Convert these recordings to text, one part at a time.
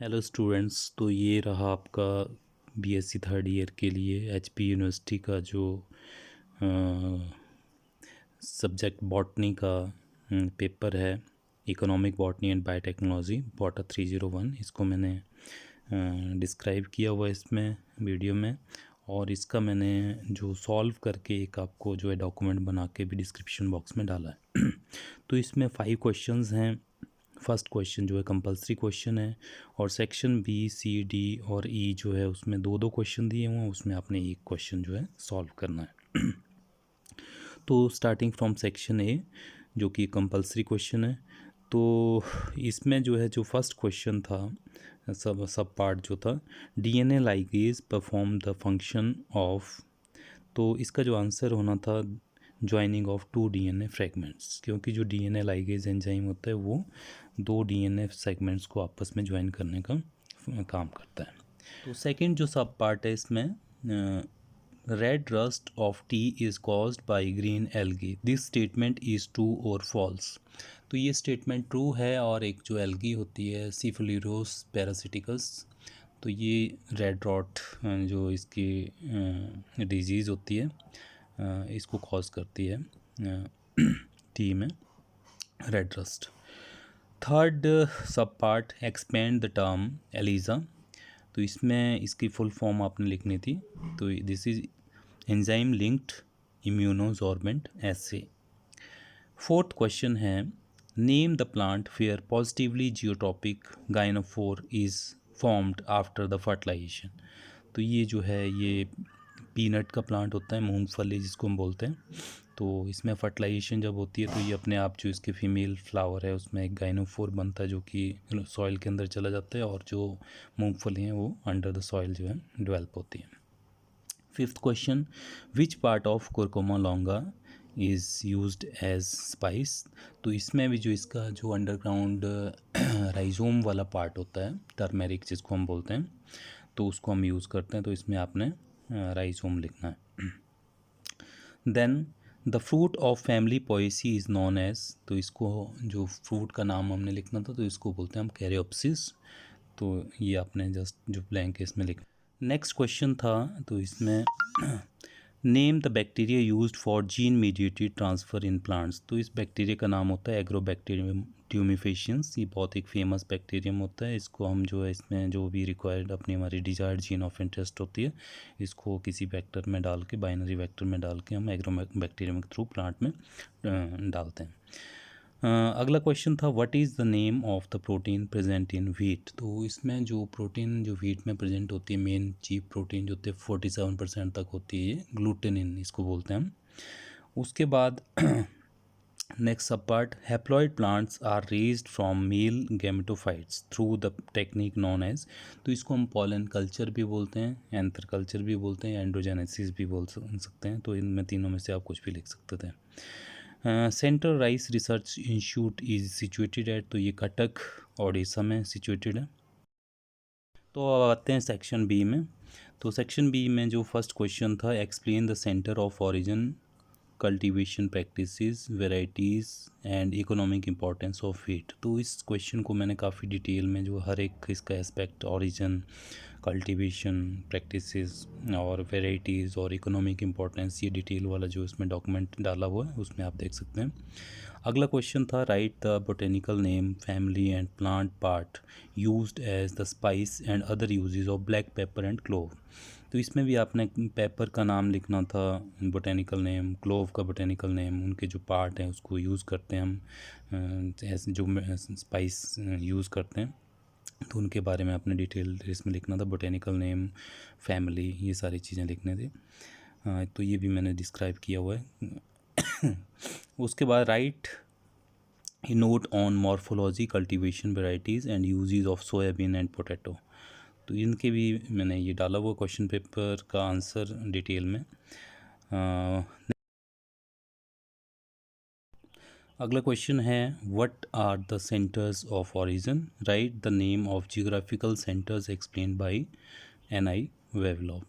Hello students. तो ये रहा आपका बीएससी थर्ड ईयर के लिए एचपी यूनिवर्सिटी का जो सब्जेक्ट बॉटनी का पेपर है, इकोनॉमिक बॉटनी एंड बायोटेक्नोलॉजी बॉटा 301। इसको मैंने डिस्क्राइब किया हुआ है इसमें वीडियो में, और इसका मैंने जो सॉल्व करके एक आपको जो है डॉक्यूमेंट बना के भी डिस्क्रिप्शन बॉक्स में डाला है। तो इसमें 5 क्वेश्चंस हैं। फर्स्ट क्वेश्चन जो है कंपलसरी क्वेश्चन है, और सेक्शन बी सी डी और ई जो है उसमें दो दो क्वेश्चन दिए हुए हैं, उसमें आपने एक क्वेश्चन जो है सॉल्व करना है। तो स्टार्टिंग फ्रॉम सेक्शन ए जो कि कंपलसरी क्वेश्चन है, तो इसमें जो है जो फर्स्ट क्वेश्चन था, सब पार्ट जो था, DNA ligase perform the function of. तो इसका जो आंसर होना था ज्वाइनिंग ऑफ 2 डीएनए फ्रेगमेंट्स, क्योंकि जो डीएनए लाइगेज एंजाइम होता है वो 2 डीएनए सेगमेंट्स को आपस में ज्वाइन करने का काम करता है। तो सेकंड जो सब पार्ट है इसमें, red rust of T is caused by green algae, this statement is true और फॉल्स। तो ये स्टेटमेंट ट्रू है, और एक जो एल्गी होती है सिफिलिरोस पैरासिटिकस, तो ये रेड रॉट जो इसकी डिजीज़ होती है इसको कॉज करती है टी में red rust. Third sub part expand the term ELISA, तो इसमें इसकी फुल फॉर्म आपने लिखनी थी। तो this is enzyme linked immunosorbent assay. Fourth question है name the plant where positively geotropic gynophore is formed after the fertilization. तो ये जो है ये पीनट का प्लांट होता है, मूंगफली जिसको हम बोलते हैं। तो इसमें फर्टिलाइजेशन जब होती है तो ये अपने आप जो इसके फीमेल फ्लावर है उसमें एक गाइनोफोर बनता है जो कि सॉइल के अंदर चला जाता है, और जो मूंगफली हैं वो अंडर द सॉइल जो है डेवलप होती है। Fifth question, which part of curcuma longa is used as spice. तो इसमें भी जो इसका जो अंडरग्राउंड राइजोम वाला पार्ट होता है, टर्मेरिक जिसको हम बोलते हैं, तो उसको हम यूज़ करते हैं। तो इसमें आपने राइजोम लिखना है। Then the fruit of family Poaceae is known as, तो इसको जो फ्रूट का नाम हमने लिखना था तो इसको बोलते हैं हम कैरियोप्सिस। तो ये आपने जस्ट जो ब्लैंक है इसमें लिखना। नेक्स्ट क्वेश्चन था, तो इसमें name the bacteria used for gene mediated transfer in plants. तो इस बैक्टीरिया का नाम होता है एग्रोबैक्टीरियम ट्यूमिफेशियंस। ये बहुत एक फेमस बैक्टीरियम होता है। इसको हम जो है इसमें जो भी रिक्वायर्ड अपनी हमारी डिजायर्ड जीन ऑफ इंटरेस्ट होती है, इसको किसी वेक्टर में डाल के, बाइनरी वेक्टर में डाल के हम एग्रोबैक्टीरियम के थ्रू प्लांट में डालते हैं। अगला क्वेश्चन था what is the name of the protein present in wheat. तो इसमें जो प्रोटीन जो व्हीट में प्रेजेंट होती है, मेन चीफ प्रोटीन जो होती है 47% तक होती है, ये ग्लूटेनिन इसको बोलते हैं हम। उसके बाद next sub part, haploid plants are raised from male gametophytes through the technique known as. तो इसको हम पॉलन कल्चर भी बोलते हैं, एंथर कल्चर भी बोलते हैं, एंड्रोजेनेसिस भी बोल सकते हैं। तो इनमें तीनों में से आप कुछ भी लिख सकते थे। Central rice research institute is situated at, तो ये कटक ओडिशा में सिचुएटेड है। तो अब आते हैं सेक्शन बी में। तो सेक्शन बी में जो फर्स्ट क्वेश्चन था, explain the centre of origin, cultivation practices, varieties and economic importance of wheat. तो इस क्वेश्चन को मैंने काफ़ी डिटेल में जो हर एक इसका एस्पेक्ट, ओरिजिन, कल्टीवेशन प्रैक्टिसेस और वेराइटीज़ और इकोनॉमिक इम्पोर्टेंस, ये डिटेल वाला जो इसमें डॉक्यूमेंट डाला हुआ है उसमें आप देख सकते हैं। अगला क्वेश्चन था write the botanical name, family and plant part used as the spice and other uses of black pepper and clove. तो इसमें भी आपने पेपर का नाम लिखना था, बोटेनिकल नेम, क्लोव का बोटेनिकल नेम, उनके जो पार्ट हैं उसको यूज़ करते हैं हम ऐसे जो स्पाइस यूज़ करते हैं, तो उनके बारे में अपने डिटेल इसमें लिखना था। बोटेनिकल नेम, फैमिली, ये सारी चीज़ें लिखने थे। तो ये भी मैंने डिस्क्राइब किया हुआ है। उसके बाद write a note on morphology, cultivation, varieties and uses of soybean and potato. तो इनके भी मैंने ये डाला हुआ क्वेश्चन पेपर का आंसर डिटेल में। अगला क्वेश्चन है what are the centres of origin, write the name of geographical centres explain by N I. Vavilov.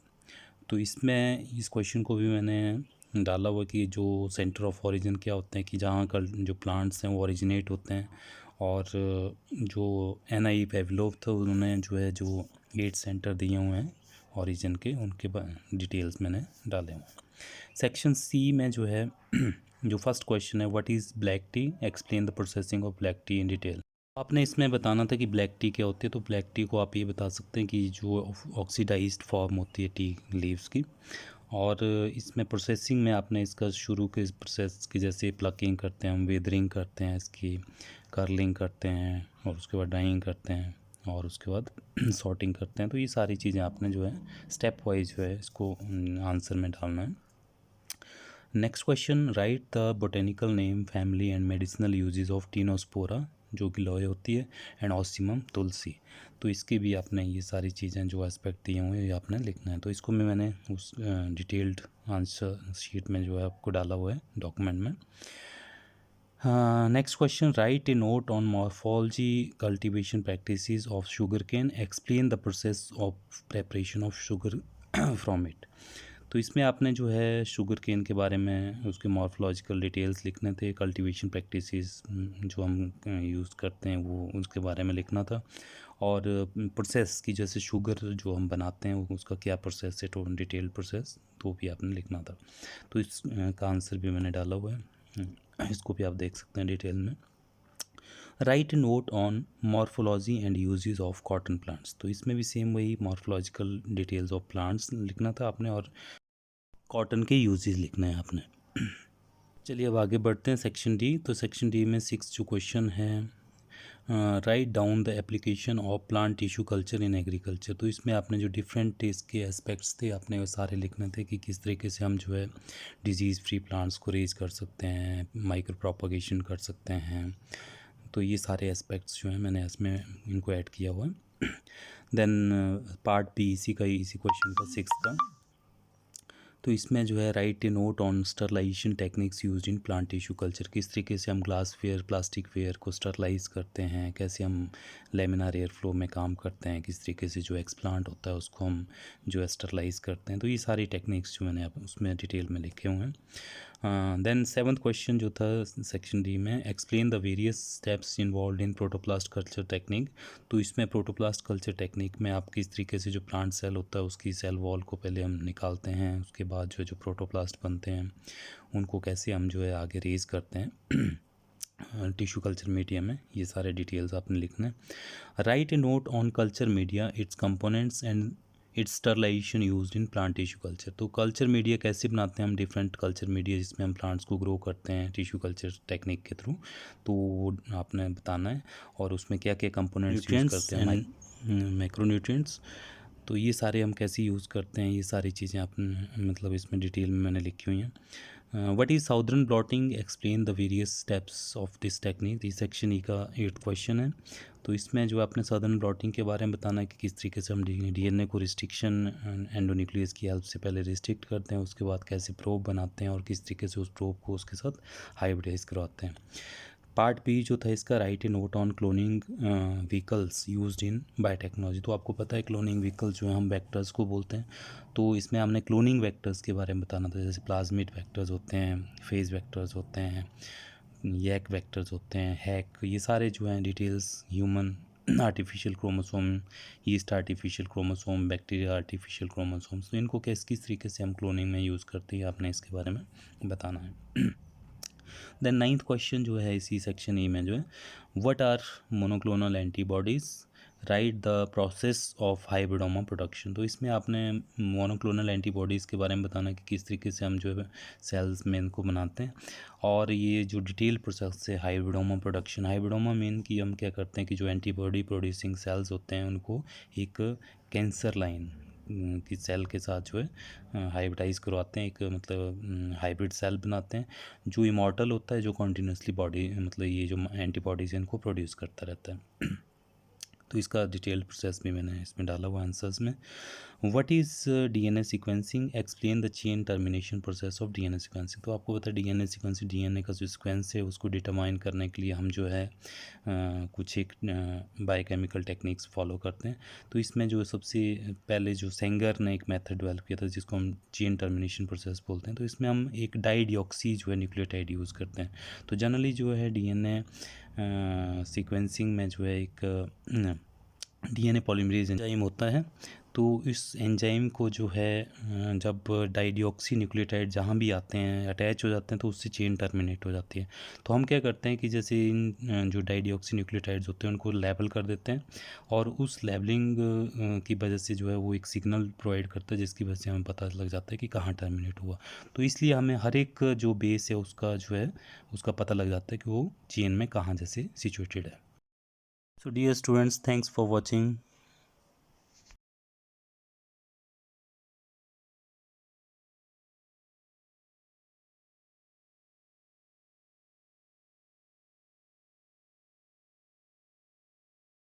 तो इसमें इस क्वेश्चन को भी मैंने डाला हुआ कि जो सेंटर ऑफ ओरिजिन क्या होते हैं, कि जहाँ का जो प्लांट्स हैं वो ओरिजिनेट होते हैं, और जो NI पेवलोव था उन्होंने जो है जो 8 सेंटर दिए हुए हैं ओरिजिन के, उनके डिटेल्स मैंने डाले हुए हैं। सेक्शन सी में जो है जो फर्स्ट क्वेश्चन है, what is black T, explain the processing of black T in detail. आपने इसमें बताना था कि ब्लैक टी क्या होती है, तो ब्लैक टी को आप ये बता सकते हैं कि जो ऑक्सीडाइज्ड फॉर्म होती है टी लीव्स की, और इसमें प्रोसेसिंग में आपने इसका शुरू के प्रोसेस की, जैसे प्लकिंग करते हैं हम, वेदरिंग करते हैं इसकी, कर्लिंग करते हैं, और उसके बाद डाइंग करते हैं, और उसके बाद सॉर्टिंग करते हैं। तो ये सारी चीज़ें आपने जो है स्टेप वाइज जो है इसको आंसर में डालना है। Next question, right the botanical name, family and medicinal uses of Tinospora, जो कि लोए होती है, एंड ऑसिमम तुलसी। तो इसकी भी आपने ये सारी चीज़ें जो एस्पेक्ट दिए हुए हैं ये आपने लिखना है। तो इसको भी मैंने उस डिटेल्ड आंसर शीट में जो है आपको डाला हुआ है डॉक्यूमेंट में। Next question, write a note on morphology cultivation practices of sugar cane, explain the process of preparation of sugar from it. तो इसमें आपने जो है शुगर केन के बारे में उसके मॉर्फोलॉजिकल डिटेल्स लिखने थे, कल्टीवेशन प्रैक्टिसेस जो हम यूज़ करते हैं वो उसके बारे में लिखना था, और प्रोसेस की, जैसे शुगर जो हम बनाते हैं उसका क्या प्रोसेस है, तो डिटेल प्रोसेस तो भी आपने लिखना था। तो इस का आंसर भी मैंने डाला हुआ है, इसको भी आप देख सकते हैं डिटेल में। Right note on morphology and uses of cotton plants. तो इसमें भी सेम वही मॉर्फोलॉजिकल डिटेल्स ऑफ प्लांट्स लिखना था आपने, और कॉटन के यूजेस लिखने हैं आपने। चलिए अब आगे बढ़ते हैं सेक्शन डी। तो सेक्शन डी में 6 जो क्वेश्चन है, write down the application of plant tissue culture in agriculture. तो इसमें आपने जो डिफरेंट इसके एस्पेक्ट्स थे आपने वो सारे लिखने थे कि किस तरीके से हम जो है डिजीज़ फ्री प्लांट्स को रेज कर सकते हैं, माइक्रो प्रोपोगेशन कर सकते हैं। तो ये सारे एस्पेक्ट्स जो हैं मैंने इसमें इनको ऐड किया हुआ है। देन पार्ट बी इसी क्वेश्चन का 6 का। तो इसमें जो है write a note on sterilisation techniques used in plant tissue culture. किस तरीके से हम ग्लास वेयर, प्लास्टिक वेयर को स्टरलाइज करते हैं, कैसे हम लेमिनार एयर फ्लो में काम करते हैं, किस तरीके से जो एक्सप्लांट होता है उसको हम जो है स्टरलाइज करते हैं। तो ये सारी टेक्निक्स जो मैंने उसमें डिटेल में लिखे हुए हैं। देन 7th क्वेश्चन जो था सेक्शन डी में, explain the various steps involve in protoplast culture technique. तो इसमें प्रोटोप्लास्ट कल्चर टेक्निक में आप किस तरीके से जो प्लांट सेल होता है उसकी सेल वॉल को पहले हम निकालते हैं, उसके बाद जो जो प्रोटोप्लास्ट बनते हैं उनको कैसे हम जो है आगे रेज करते हैं टिश्यू कल्चर मीडिया में, ये सारे डिटेल्स आपने लिखना है। Write a note on culture media, its components and its sterilisation used in plant tissue culture. तो कल्चर मीडिया कैसे बनाते हैं हम, डिफरेंट कल्चर मीडिया जिसमें हम प्लांट्स को ग्रो करते हैं टिश्यू कल्चर टेक्निक के थ्रू, तो वो आपने बताना है, और उसमें क्या क्या कंपोनेंट्स यूज़ करते हैं, मैक्रोन्यूट्रिएंट्स। तो ये सारे हम कैसे यूज़ करते हैं, ये सारी चीज़ें आपने मतलब इसमें डिटेल में मैंने लिखी हुई हैं। What is southern blotting, explain the various steps of this technique. ये सेक्शन ई का 8th क्वेश्चन है। तो इसमें जो आपने साउदर्न ब्लॉटिंग के बारे में बताना है कि किस तरीके से हम DNA को रिस्ट्रिक्शन एंडोन्यूक्लियस की हेल्प से पहले रिस्ट्रिक्ट करते हैं, उसके बाद कैसे प्रोब बनाते हैं और किस तरीके से उस प्रोब को उसके साथ हाइब्रिडाइज करवाते हैं। पार्ट बी जो था इसका, right a note on cloning vehicles used in biotechnology. तो आपको पता है क्लोनिंग व्हीकल्स जो है हम वेक्टर्स को बोलते हैं। तो इसमें हमने क्लोनिंग वेक्टर्स के बारे में बताना था, जैसे प्लाज्मिड वेक्टर्स होते हैं, फेज वेक्टर्स होते हैं, यैक वेक्टर्स होते हैं, हैक, ये सारे जो हैं details, human artificial chromosome, yeast artificial chromosome, bacteria artificial chromosomes, तो इनको किस किस तरीके से हम क्लोनिंग में यूज़ करते हैं आपने इसके बारे में बताना है। देन 9th क्वेश्चन जो है इसी सेक्शन ई में जो है, what are monoclonal antibodies, write the process of hybridoma production. तो इसमें आपने मोनोक्लोनल एंटीबॉडीज़ के बारे में बताना कि किस तरीके से हम जो है सेल्स में इनको बनाते हैं, और ये जो डिटेल प्रोसेस है हाइब्रिडोमा प्रोडक्शन। हाइब्रिडोमा मीन कि हम क्या करते हैं कि जो एंटीबॉडी प्रोड्यूसिंग सेल्स होते हैं उनको एक कैंसर लाइन की सेल के साथ जो है हाइब्रिडाइज करवाते हैं, एक मतलब हाइब्रिड सेल बनाते हैं जो इमॉर्टल होता है, जो कॉन्टीन्यूसली बॉडी मतलब ये जो एंटीबॉडीज़ इनको प्रोड्यूस करता रहता है। तो इसका डिटेल प्रोसेस भी मैंने इसमें डाला हुआ आंसर्स में। What is DNA sequencing, explain the chain termination process of DNA sequencing. तो आपको पता है DNA सीक्वेंसिंग, DNA का जो सीक्वेंस है उसको डिटरमाइन करने के लिए हम जो है कुछ एक बायोकेमिकल टेक्निक्स फॉलो करते हैं। तो इसमें जो सबसे पहले जो सेंगर ने एक मेथड डेवलप किया था जिसको हम चेन टर्मिनेशन प्रोसेस बोलते हैं, तो इसमें हम एक डाइडिऑक्सी जो है न्यूक्लियोटाइड यूज़ करते हैं। तो जनरली जो है DNA सीक्वेंसिंग में जो है एक डीएनए पॉलीमरेज एंजाइम होता है। तो इस एंजाइम को जो है जब डाइडिऑक्सी न्यूक्लियोटाइड जहाँ भी आते हैं अटैच हो जाते हैं तो उससे चेन टर्मिनेट हो जाती है। तो हम क्या करते हैं कि जैसे इन जो डाइडिऑक्सी न्यूक्लियोटाइड्स होते हैं उनको लेबल कर देते हैं और उस लेबलिंग की वजह से जो है वो एक सिग्नल प्रोवाइड करता है जिसकी वजह से हमें पता लग जाता है कि कहाँ टर्मिनेट हुआ। तो इसलिए हमें हर एक जो बेस है उसका जो है उसका पता लग जाता है कि वो चेन में कहाँ जैसे सिचुएटेड है। So dear students, thanks for watching.